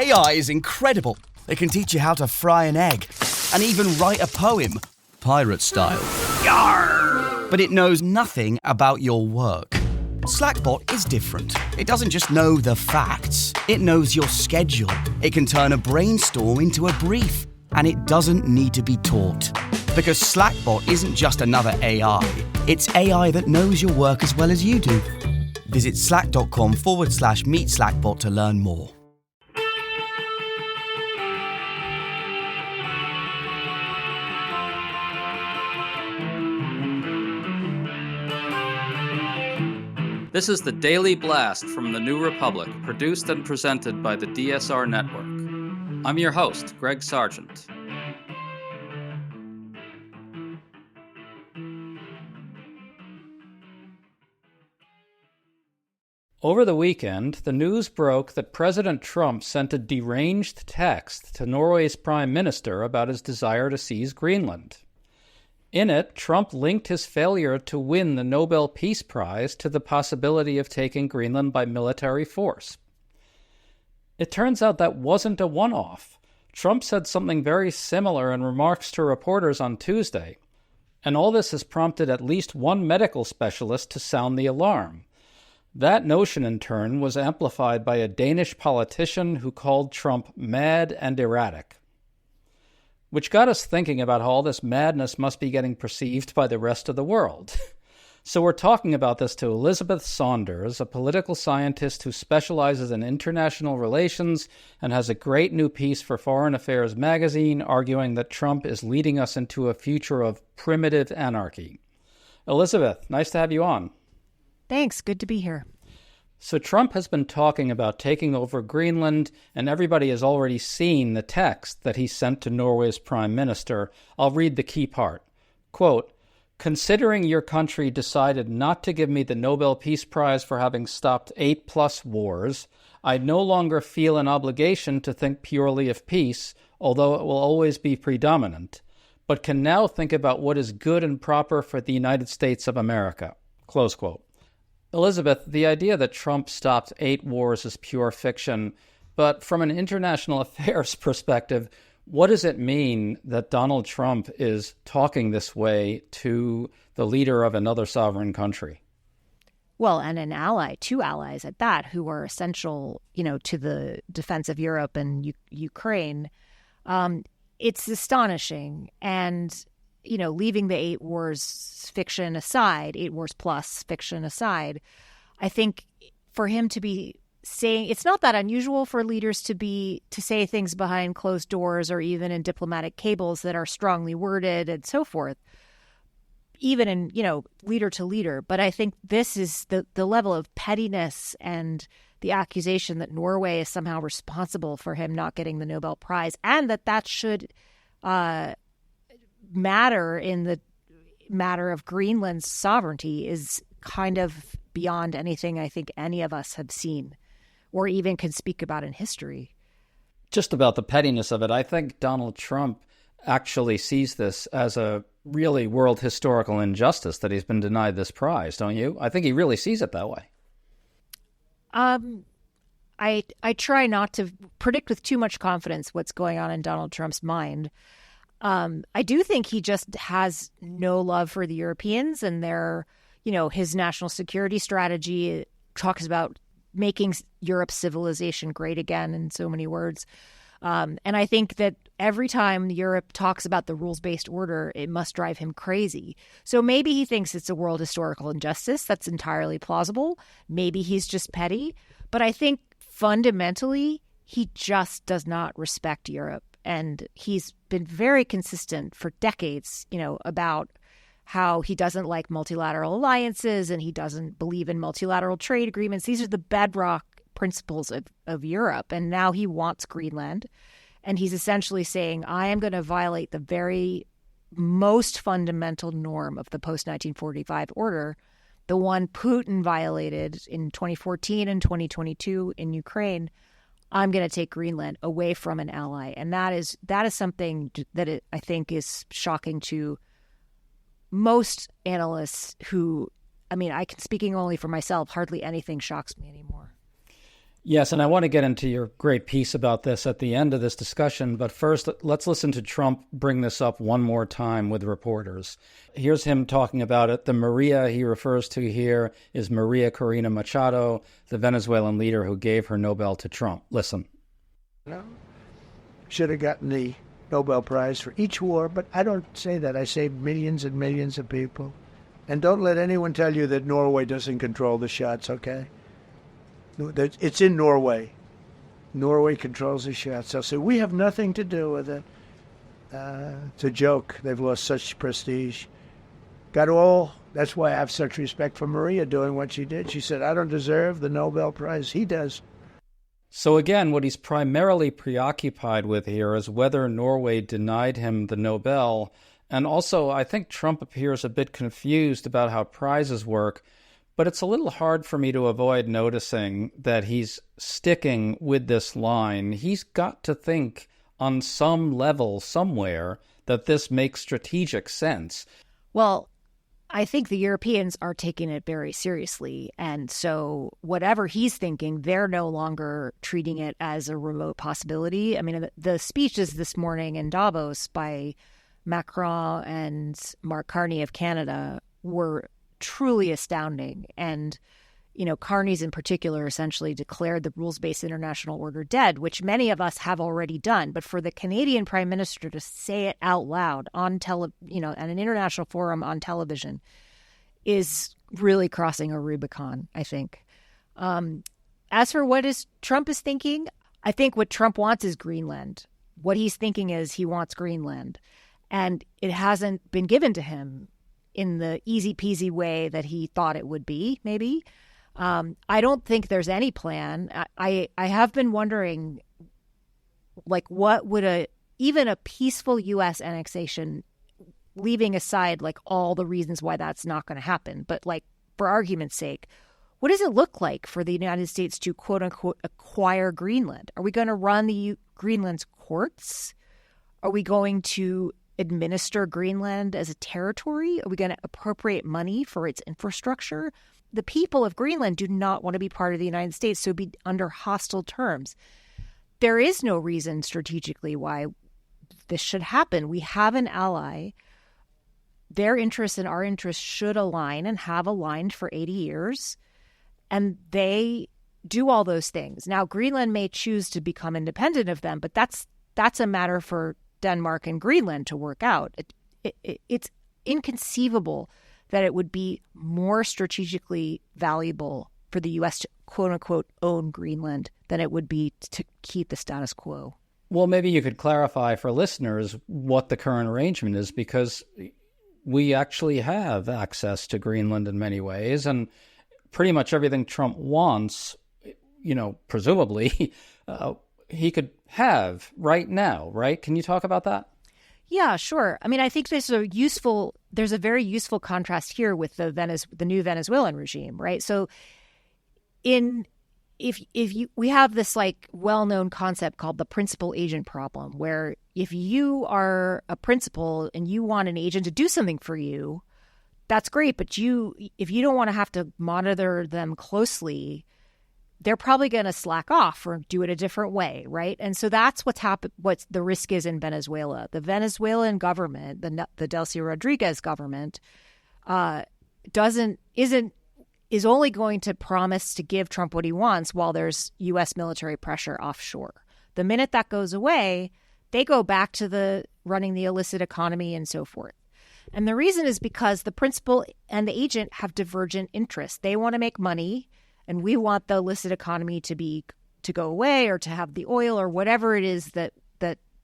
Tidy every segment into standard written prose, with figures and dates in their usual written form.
AI is incredible. It can teach you how to fry an egg and even write a poem, pirate style. Yarr! But it knows nothing about your work. Slackbot is different. It doesn't just know the facts. It knows your schedule. It can turn a brainstorm into a brief. And it doesn't need to be taught. Because Slackbot isn't just another AI. It's AI that knows your work as well as you do. Visit slack.com/meet Slackbot to learn more. This is the Daily Blast from the New Republic, produced and presented by the DSR Network. I'm your host, Greg Sargent. Over the weekend, the news broke that President Trump sent a deranged text to Norway's Prime Minister about his desire to seize Greenland. In it, Trump linked his failure to win the Nobel Peace Prize to the possibility of taking Greenland by military force. It turns out that wasn't a one-off. Trump said something very similar in remarks to reporters on Tuesday, and all this has prompted at least one medical specialist to sound the alarm. That notion, in turn, was amplified by a Danish politician who called Trump mad and erratic. Which got us thinking about how all this madness must be getting perceived by the rest of the world. So we're talking about this to Elizabeth Saunders, a political scientist who specializes in international relations and has a great new piece for Foreign Affairs magazine arguing that Trump is leading us into a future of primitive anarchy. Elizabeth, nice to have you on. Thanks. Good to be here. So Trump has been talking about taking over Greenland, and everybody has already seen the text that he sent to Norway's prime minister. I'll read the key part. Quote, "Considering your country decided not to give me the Nobel Peace Prize for having stopped 8+ wars, I no longer feel an obligation to think purely of peace, although it will always be predominant, but can now think about what is good and proper for the United States of America." Close quote. Elizabeth, the idea that Trump stopped 8 wars is pure fiction, but from an international affairs perspective, what does it mean that Donald Trump is talking this way to the leader of another sovereign country? Well, and an ally, 2 allies at that, who are essential, to the defense of Europe and Ukraine. It's astonishing. And leaving the 8 wars fiction aside, 8 wars plus fiction aside, I think for him to be saying, it's not that unusual for leaders to say things behind closed doors or even in diplomatic cables that are strongly worded and so forth, even in, leader to leader. But I think this is the level of pettiness and the accusation that Norway is somehow responsible for him not getting the Nobel Prize, and that should matter in the matter of Greenland's sovereignty is kind of beyond anything I think any of us have seen or even can speak about in history. Just about the pettiness of it, I think Donald Trump actually sees this as a really world historical injustice that he's been denied this prize, don't you? I think he really sees it that way. I try not to predict with too much confidence what's going on in Donald Trump's mind. I do think he just has no love for the Europeans and their, his national security strategy talks about making Europe's civilization great again in so many words. And I think that every time Europe talks about the rules-based order, it must drive him crazy. So maybe he thinks it's a world historical injustice. That's entirely plausible. Maybe he's just petty. But I think fundamentally, he just does not respect Europe. And he's been very consistent for decades, about how he doesn't like multilateral alliances and he doesn't believe in multilateral trade agreements. These are the bedrock principles of Europe. And now he wants Greenland. And he's essentially saying, I am going to violate the very most fundamental norm of the post-1945 order, the one Putin violated in 2014 and 2022 in Ukraine. I'm going to take Greenland away from an ally. And that is something that I think is shocking to most analysts who, speaking only for myself, hardly anything shocks me anymore. Yes, and I want to get into your great piece about this at the end of this discussion, but first, let's listen to Trump bring this up one more time with reporters. Here's him talking about it. The Maria he refers to here is Maria Corina Machado, the Venezuelan leader who gave her Nobel to Trump. Listen. No, should have gotten the Nobel Prize for each war, but I don't say that. I say millions and millions of people. And don't let anyone tell you that Norway doesn't control the shots, okay? It's in Norway. Norway controls the shots. They'll say, we have nothing to do with it. It's a joke. They've lost such prestige. That's why I have such respect for Maria doing what she did. She said, I don't deserve the Nobel Prize. He does. So again, what he's primarily preoccupied with here is whether Norway denied him the Nobel. And also, I think Trump appears a bit confused about how prizes work. But it's a little hard for me to avoid noticing that he's sticking with this line. He's got to think on some level somewhere that this makes strategic sense. Well, I think the Europeans are taking it very seriously. And so whatever he's thinking, they're no longer treating it as a remote possibility. I mean, the speeches this morning in Davos by Macron and Mark Carney of Canada were truly astounding. And, Carney's in particular essentially declared the rules-based international order dead, which many of us have already done. But for the Canadian Prime Minister to say it out loud on at an international forum on television is really crossing a Rubicon, I think. As for what Trump is thinking, I think what Trump wants is Greenland. What he's thinking is he wants Greenland. And it hasn't been given to him in the easy-peasy way that he thought it would be, maybe. I don't think there's any plan. I have been wondering, what would even a peaceful U.S. annexation, leaving aside, all the reasons why that's not going to happen, but, for argument's sake, what does it look like for the United States to, quote-unquote, acquire Greenland? Are we going to run Greenland's courts? Are we going to administer Greenland as a territory? Are we going to appropriate money for its infrastructure? The people of Greenland do not want to be part of the United States, so be under hostile terms. There is no reason strategically why this should happen. We have an ally. Their interests and our interests should align and have aligned for 80 years, and they do all those things. Now, Greenland may choose to become independent of them, but that's a matter for Denmark and Greenland to work out. It's inconceivable that it would be more strategically valuable for the U.S. to, quote unquote, own Greenland than it would be to keep the status quo. Well, maybe you could clarify for listeners what the current arrangement is, because we actually have access to Greenland in many ways, and pretty much everything Trump wants, presumably, he could have right now, right? Can you talk about that? Yeah, sure. I mean, I think there's a very useful contrast here with the new Venezuelan regime, right? So we have this well-known concept called the principal agent problem, where if you are a principal and you want an agent to do something for you, that's great. But if you don't want to have to monitor them closely, they're probably going to slack off or do it a different way, right? And so that's what's happened. What the risk is in Venezuela. The Venezuelan government, the Delcy Rodriguez government, is only going to promise to give Trump what he wants while there's U.S. military pressure offshore. The minute that goes away, they go back to running the illicit economy and so forth. And the reason is because the principal and the agent have divergent interests. They want to make money, and we want the illicit economy to go away, or to have the oil, or whatever it is that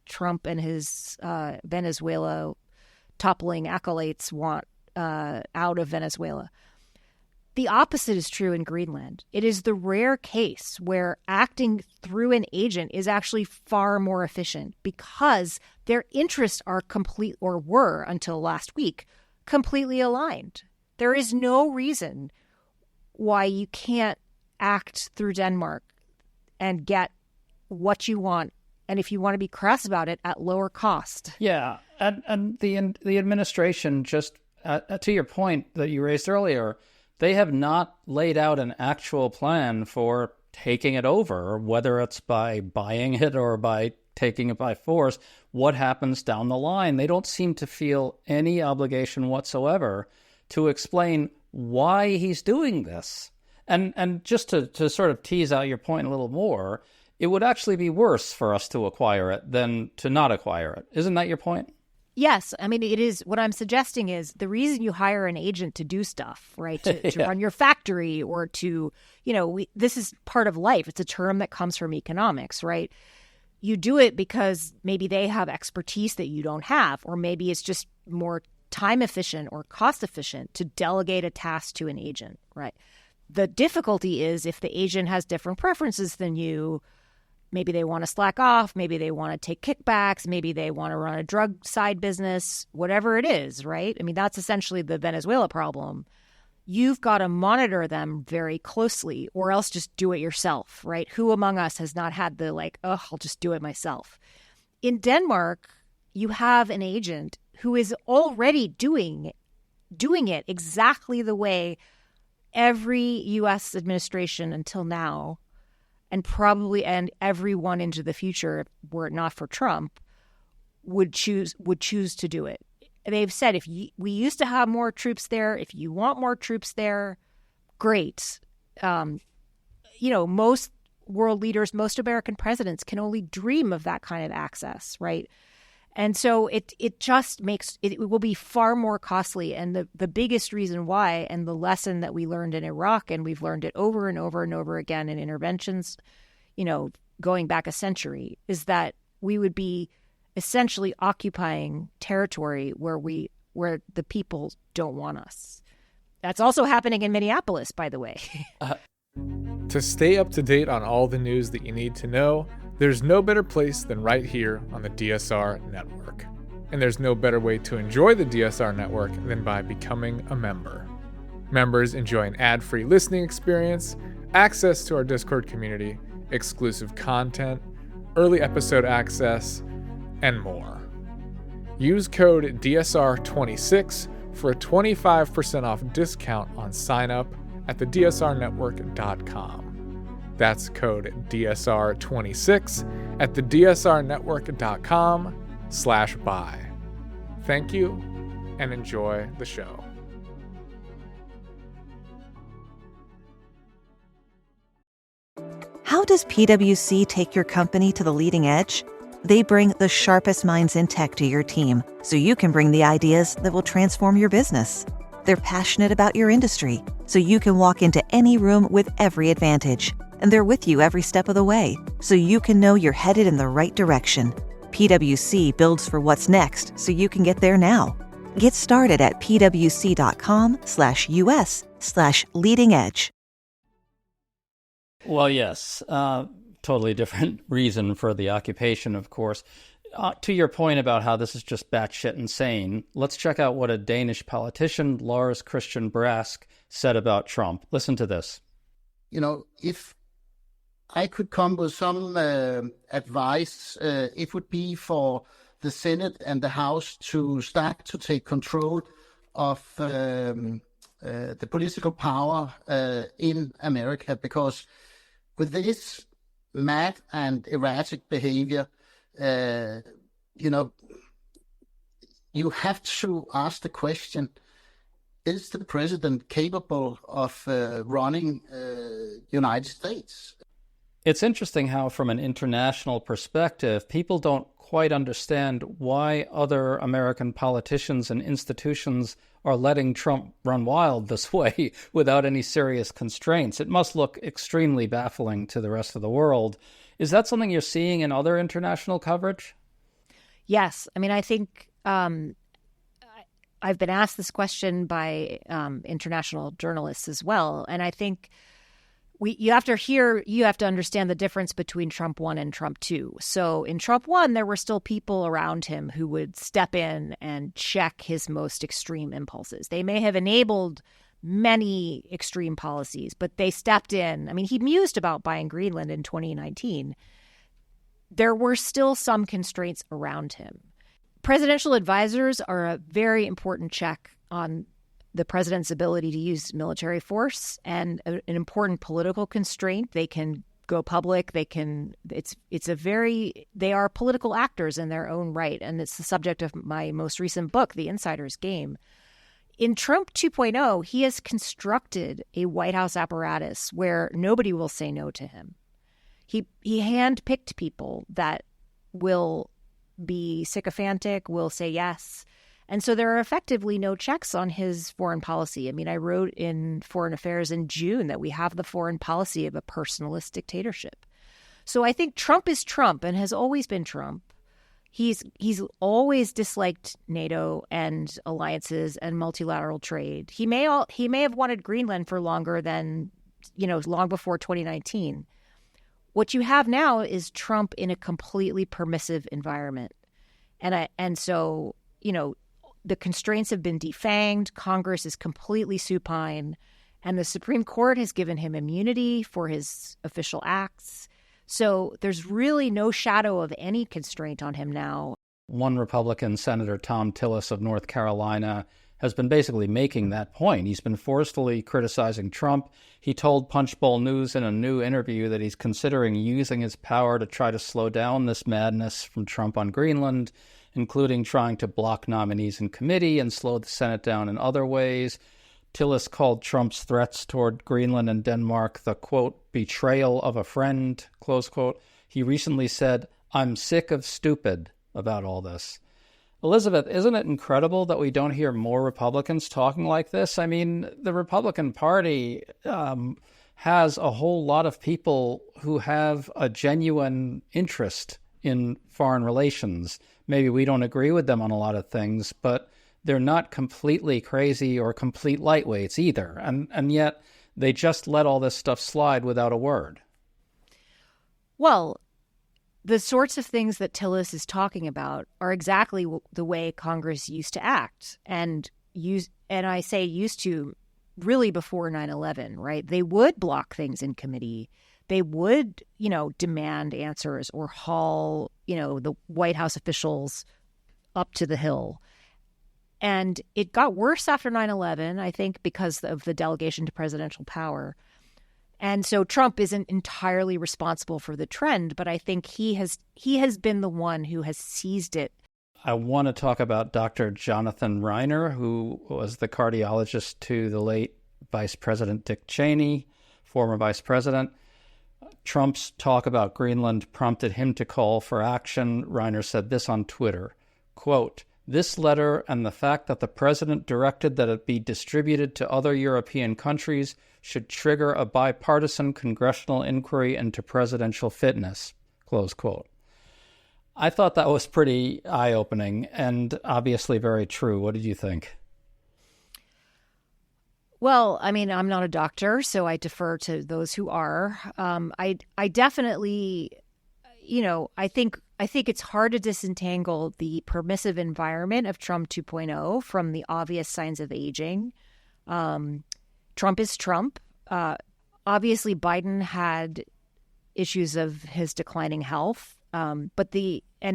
Trump and his Venezuela toppling acolytes want out of Venezuela. The opposite is true in Greenland. It is the rare case where acting through an agent is actually far more efficient, because their interests were until last week completely aligned. There is no reason why you can't act through Denmark and get what you want, and if you want to be crass about it, at lower cost. Yeah, and the administration, just to your point that you raised earlier, they have not laid out an actual plan for taking it over, whether it's by buying it or by taking it by force, what happens down the line? They don't seem to feel any obligation whatsoever to explain why he's doing this. And just to sort of tease out your point a little more, it would actually be worse for us to acquire it than to not acquire it. Isn't that your point? Yes. I mean, it is. What I'm suggesting is the reason you hire an agent to do stuff, right, to run your factory or to, this is part of life. It's a term that comes from economics, right? You do it because maybe they have expertise that you don't have, or maybe it's just more time efficient or cost efficient to delegate a task to an agent, right? The difficulty is if the agent has different preferences than you. Maybe they want to slack off. Maybe they want to take kickbacks. Maybe they want to run a drug side business, whatever it is, right? I mean, that's essentially the Venezuela problem. You've got to monitor them very closely or else just do it yourself, right? Who among us has not had the I'll just do it myself. In Denmark, you have an agent who is already doing it exactly the way every U.S. administration until now and everyone into the future, were it not for Trump, would choose to do it. They've said, we used to have more troops there. If you want more troops there, great. Most world leaders, most American presidents can only dream of that kind of access, right? And so it just makes it will be far more costly. And the biggest reason why, and the lesson that we learned in Iraq, and we've learned it over and over and over again in interventions, going back a century, is that we would be essentially occupying territory where the people don't want us. That's also happening in Minneapolis, by the way. To stay up to date on all the news that you need to know, there's no better place than right here on the DSR network. And there's no better way to enjoy the DSR network than by becoming a member. Members enjoy an ad-free listening experience, access to our Discord community, exclusive content, early episode access, and more. Use code DSR26 for a 25% off discount on sign-up at thedsrnetwork.com. That's code DSR26 at thedsrnetwork.com/buy. Thank you, and enjoy the show. How does PwC take your company to the leading edge? They bring the sharpest minds in tech to your team, so you can bring the ideas that will transform your business. They're passionate about your industry, so you can walk into any room with every advantage. And they're with you every step of the way, so you can know you're headed in the right direction. PwC builds for what's next, so you can get there now. Get started at pwc.com/us/leading edge. Well, yes, totally different reason for the occupation, of course. To your point about how this is just batshit insane, let's check out what a Danish politician, Lars Christian Brask, said about Trump. Listen to this. If I could come with some advice, it would be for the Senate and the House to start to take control of the political power in America, because with this mad and erratic behavior, you have to ask the question, is the president capable of running United States? It's interesting how, from an international perspective, people don't quite understand why other American politicians and institutions are letting Trump run wild this way without any serious constraints. It must look extremely baffling to the rest of the world. Is that something you're seeing in other international coverage? Yes. I mean, I think I've been asked this question by international journalists as well. And I think you have to understand the difference between Trump 1 and Trump 2. So in Trump 1, there were still people around him who would step in and check his most extreme impulses. They may have enabled many extreme policies, but they stepped in. I mean, he mused about buying Greenland in 2019. There were still some constraints around him. Presidential advisors are a very important check on the president's ability to use military force and an important political constraint. They can go public. They are political actors in their own right. And it's the subject of my most recent book, The Insider's Game. In Trump 2.0, he has constructed a White House apparatus where nobody will say no to him. He handpicked people that will be sycophantic, will say yes. And so there are effectively no checks on his foreign policy. I mean, I wrote in Foreign Affairs in June that we have the foreign policy of a personalist dictatorship. So I think Trump is Trump and has always been Trump. He's always disliked NATO and alliances and multilateral trade. He may have wanted Greenland for longer than, long before 2019. What you have now is Trump in a completely permissive environment. And so, the constraints have been defanged. Congress is completely supine. And the Supreme Court has given him immunity for his official acts. So there's really no shadow of any constraint on him now. One Republican, Senator Tom Tillis of North Carolina, has been basically making that point. He's been forcefully criticizing Trump. He told Punchbowl News in a new interview that he's considering using his power to try to slow down this madness from Trump on Greenland, including trying to block nominees in committee and slow the Senate down in other ways. Tillis called Trump's threats toward Greenland and Denmark the, quote, betrayal of a friend, close quote. He recently said, "I'm sick of stupid," about all this. Elizabeth, isn't it incredible that we don't hear more Republicans talking like this? I mean, the Republican Party has a whole lot of people who have a genuine interest in foreign relations. Maybe we don't agree with them on a lot of things, but they're not completely crazy or complete lightweights either. And yet they just let all this stuff slide without a word. Well, the sorts of things that Tillis is talking about are exactly the way Congress used to act. And I say used to really before 9/11, right? They would block things in committee. They would, demand answers or haul, the White House officials up to the hill. And it got worse after 9/11, I think, because of the delegation to presidential power. And so Trump isn't entirely responsible for the trend, but I think he has been the one who has seized it. I want to talk about Dr. Jonathan Reiner, who was the cardiologist to the late Vice President Dick Cheney, former vice president. Trump's talk about Greenland prompted him to call for action. Reiner said this on Twitter, quote, "This letter and the fact that the president directed that it be distributed to other European countries should trigger a bipartisan congressional inquiry into presidential fitness," close quote. I thought that was pretty eye-opening and obviously very true. What did you think? Well, I mean, I'm not a doctor, so I defer to those who are. I definitely, I think it's hard to disentangle the permissive environment of Trump 2.0 from the obvious signs of aging. Trump is Trump. Obviously, Biden had issues of his declining health, and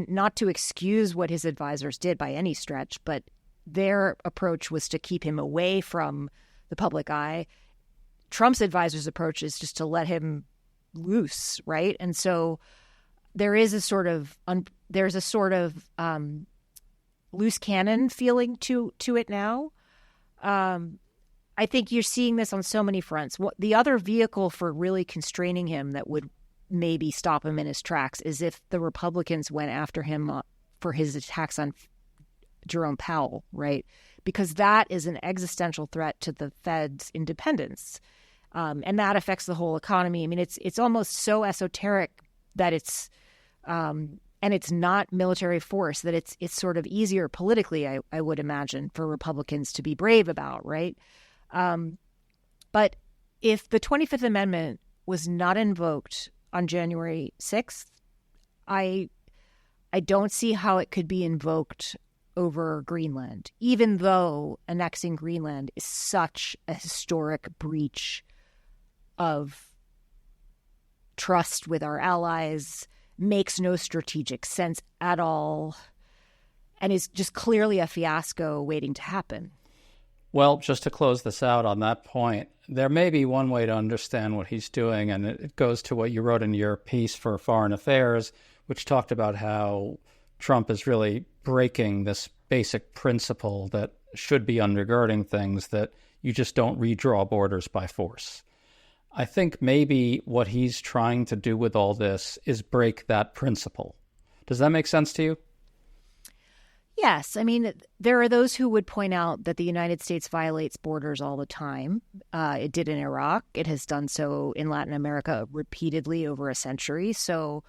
not to excuse what his advisors did by any stretch, but their approach was to keep him away from the public eye. Trump's advisors' approach is just to let him loose, right? And so there is a sort of loose cannon feeling to it now. I think you're seeing this on so many fronts. The other vehicle for really constraining him that would maybe stop him in his tracks is if the Republicans went after him for his attacks on Jerome Powell, right? Because that is an existential threat to the Fed's independence, and that affects the whole economy. I mean, it's almost so esoteric that it's not military force, that it's sort of easier politically, I would imagine, for Republicans to be brave about, right? But if the 25th Amendment was not invoked on January 6th, I don't see how it could be invoked over Greenland, even though annexing Greenland is such a historic breach of trust with our allies, makes no strategic sense at all, and is just clearly a fiasco waiting to happen. Well, just to close this out on that point, there may be one way to understand what he's doing, and it goes to what you wrote in your piece for Foreign Affairs, which talked about how Trump is really breaking this basic principle that should be undergirding things, that you just don't redraw borders by force. I think maybe what he's trying to do with all this is break that principle. Does that make sense to you? Yes. I mean, there are those who would point out that the United States violates borders all the time. It did in Iraq. It has done so in Latin America repeatedly over a century. So,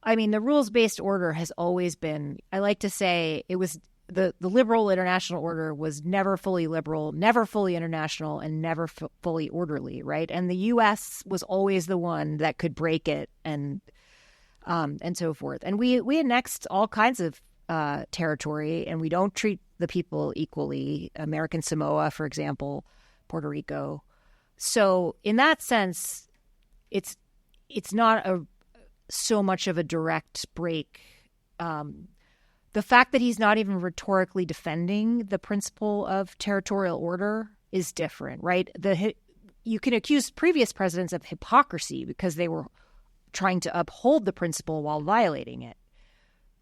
I mean, the rules-based order has always been, I like to say, it was the liberal international order was never fully liberal, never fully international, and never fully orderly, right? And the U.S. was always the one that could break it and so forth. And we annexed all kinds of territory, and we don't treat the people equally. American Samoa, for example, Puerto Rico. So in that sense, it's not so much of a direct break. The fact that he's not even rhetorically defending the principle of territorial order is different, right? You can accuse previous presidents of hypocrisy because they were trying to uphold the principle while violating it.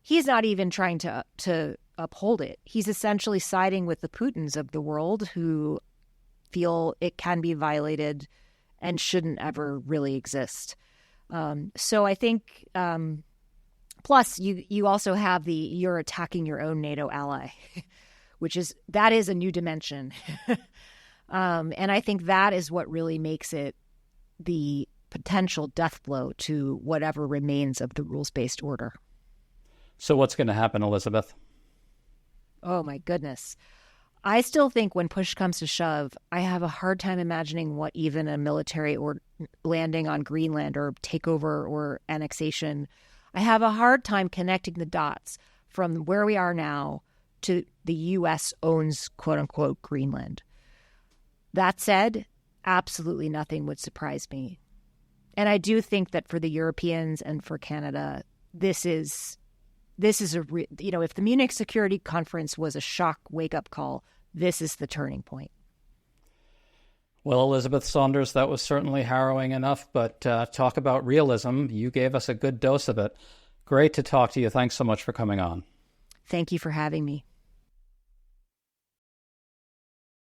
He's not even trying to uphold it. He's essentially siding with the Putins of the world who feel it can be violated and shouldn't ever really exist. So I think, plus you also have you're attacking your own NATO ally, that is a new dimension. And I think that is what really makes it the potential death blow to whatever remains of the rules-based order. So what's going to happen, Elizabeth? Oh, my goodness. I still think when push comes to shove, I have a hard time imagining what even a military or landing on Greenland or takeover or annexation. I have a hard time connecting the dots from where we are now to the U.S. owns, quote unquote, Greenland. That said, absolutely nothing would surprise me. And I do think that for the Europeans and for Canada, this is if the Munich Security Conference was a shock wake-up call, this is the turning point. Well, Elizabeth Saunders, that was certainly harrowing enough, but talk about realism. You gave us a good dose of it. Great to talk to you. Thanks so much for coming on. Thank you for having me.